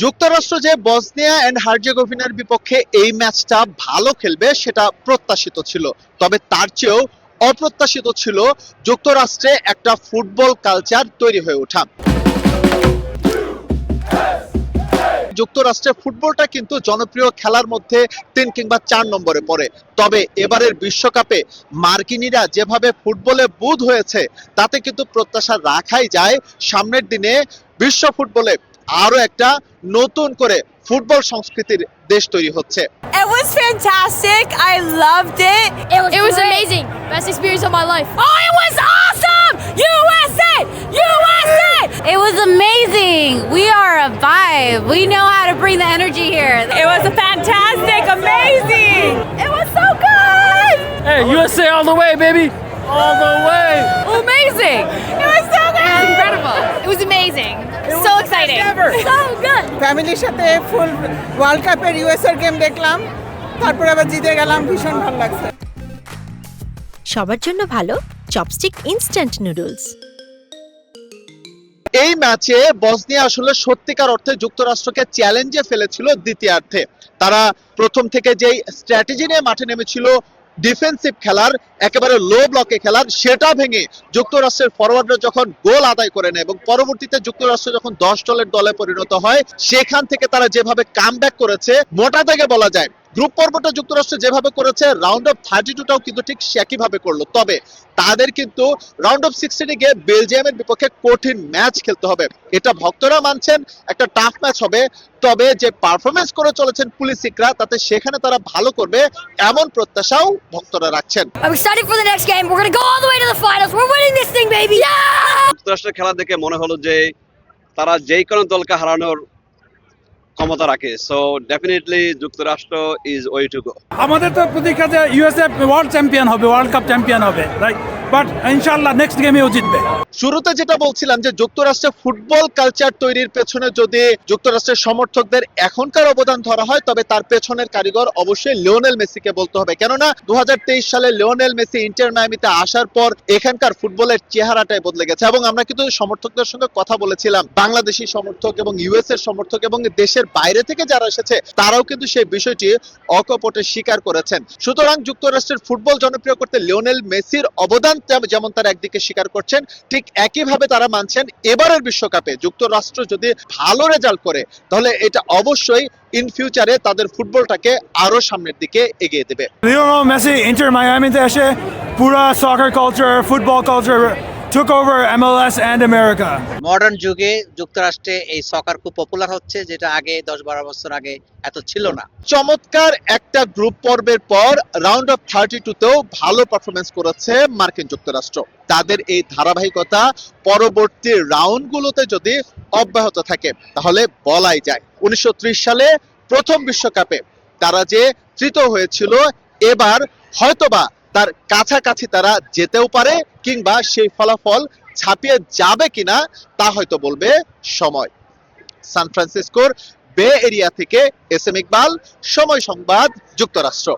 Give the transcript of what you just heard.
যুক্তরাষ্ট্র যে Bosnia and হার্জেগোভিনার বিপক্ষে এই ম্যাচটা ভালো খেলবে সেটা প্রত্যাশিত ছিল, তবে তার চেয়েও অপ্রত্যাশিত ছিল যুক্তরাষ্ট্রে একটা ফুটবল কালচার তৈরি হয়ে ওঠা। যুক্তরাষ্ট্রে ফুটবলটা কিন্তু জনপ্রিয় খেলার মধ্যে ৩ কিংবা ৪ নম্বরে পড়ে, তবে এবারের বিশ্বকাপে মার্কিনীরা যেভাবে ফুটবলে বুঁদ হয়েছে তাতে কিন্তু প্রত্যাশা রাখাই যায় সামনের দিনে বিশ্ব ফুটবলে আরো একটা নতুন করে ফুটবল সংস্কৃতির দেশ তৈরি হচ্ছে। It was fantastic. I loved it. It was amazing. Best experience of my life. Oh, it was awesome! USA! USA! It was amazing. We are a vibe. We know how to bring the energy here. It was fantastic, amazing. It was so good. Hey, USA all the way, baby! All the way! Amazing. It was so good. Incredible. It was amazing. So exciting. So good. ফ্যামিলির সাথে ফুল world কাপের US এর game দেখলাম, তারপর আবার জিতে গেলাম, ভীষণ ভালো লাগছে। সবার জন্য ভালো চপস্টিক ইনস্ট্যান্ট নুডলস। এই ম্যাচে বসনিয়া আসলে সত্যিকার অর্থে যুক্তরাষ্ট্রকে চ্যালেঞ্জে ফেলেছিল দ্বিতীয়ার্ধে। তারা প্রথম থেকে যেই স্ট্র্যাটেজি নিয়ে মাঠে নেমেছিল ডিফেন্সিভ খেলার, একেবারে লো ব্লকে খেলার, সেটা ভেঙে যুক্তরাষ্ট্রের ফরওয়ার্ডরা যখন গোল আদায় করে নেয় এবং পরবর্তীতে যুক্তরাষ্ট্র যখন 10 দলের দলে পরিণত হয়, সেখান থেকে তারা যেভাবে কামব্যাক করেছে মোটা থেকে বলা যায়। গ্রুপ পর্বটা যুক্তরাষ্ট্র যেভাবে করেছে রাউন্ড অফ 32টাও কিন্তু ঠিক একইভাবে করলো, তবে তাদের কিন্তু রাউন্ড অফ 16 গিয়ে বেলজিয়ামের বিপক্ষে কঠিন ম্যাচ খেলতে হবে। এটা ভক্তরা মানছেন একটা টাফ ম্যাচ হবে, তবে যে পারফরমেন্স করে চলেছেন পুলিশিকরা তাতে সেখানে তারা ভালো করবে এমন প্রত্যাশাও ভক্তরা রাখছেন। I'm excited for the next game. We're going to go all the way to the finals. We're winning this thing, baby. Yeah! যুক্তরাষ্ট্রের খেলা দেখে মনে হলো যে তারা যেই কোনো দলকে হারানোর ক্ষমতা রাখে। সো ডেফিনেটলি যুক্তরাষ্ট্র ইজ ওয়ে টু গো। আমাদের তো প্রতীক্ষা যে ইউএসএ ওয়ার্ল্ড চ্যাম্পিয়ন হবে, ওয়ার্ল্ড কাপ চ্যাম্পিয়ন হবে, রাইট? বাট ইনশাআল্লাহ নেক্সট গেমেও জিতবে। শুরুতে যেটা বলছিলাম যে যুক্তরাষ্ট্রে ফুটবল কালচার তৈরির পেছনে যদি যুক্তরাষ্ট্রের সমর্থকদের এখনকার অবদান ধরা হয়, তবে তার পেছনের কারিগর অবশ্যই লিওনেল মেসিকে বলতে হবে। কেননা 2023 সালে লিওনেল মেসি ইন্টার মায়ামিতে আসার পর এখানকার ফুটবলের চেহারাটাই বদলে গেছে। এবং আমরা কিন্তু সমর্থকদের সঙ্গে কথা বলেছিলাম, বাংলাদেশি সমর্থক এবং ইউএস এর সমর্থক এবং দেশের বাইরে থেকে যারা এসেছে তারাও কিন্তু সেই বিষয়টি অকপটে স্বীকার করেছেন। সুতরাং যুক্তরাষ্ট্রের ফুটবল জনপ্রিয় করতে লিওনেল মেসির অবদান যেমন তারা একদিকে স্বীকার করছেন, ঠিক একইভাবে তারা মানছেন এবারের বিশ্বকাপে যুক্তরাষ্ট্র যদি ভালো রেজাল্ট করে তাহলে এটা অবশ্যই ইন ফিউচারে তাদের ফুটবলটাকে আরো সামনের দিকে এগিয়ে দেবে। লিওনেল মেসি ইন্টার মায়ামিতে এসে পুরা soccer culture, football culture took over MLS and America. Modern যুগে যুক্তরাষ্ট্রে এই সকার খুব পপুলার হচ্ছে, যেটা আগে 10-12 বছর আগে এত ছিল না। চমৎকার একটা গ্রুপ পর্বের পর রাউন্ড অফ 32তেও ভালো পারফরমেন্স করেছে মার্কিন যুক্তরাষ্ট্র। তাদের এই ধারাবাহিকতা পরবর্তী রাউন্ডগুলোতে যদি অব্যাহত থাকে তাহলে বলাই যায় 1930 সালে প্রথম বিশ্বকাপে তারা যে তৃতীয় হয়েছিল, এবার হয়তোবা তার কাছাকাছি তারা যেতেও পারে, কিংবা সেই ফলাফল ছাপিয়ে যাবে কিনা তা হয়তো বলবে সময়। সান ফ্রান্সিসকোর বে এরিয়া থেকে এস এম ইকবাল, সময় সংবাদ, যুক্তরাষ্ট্র।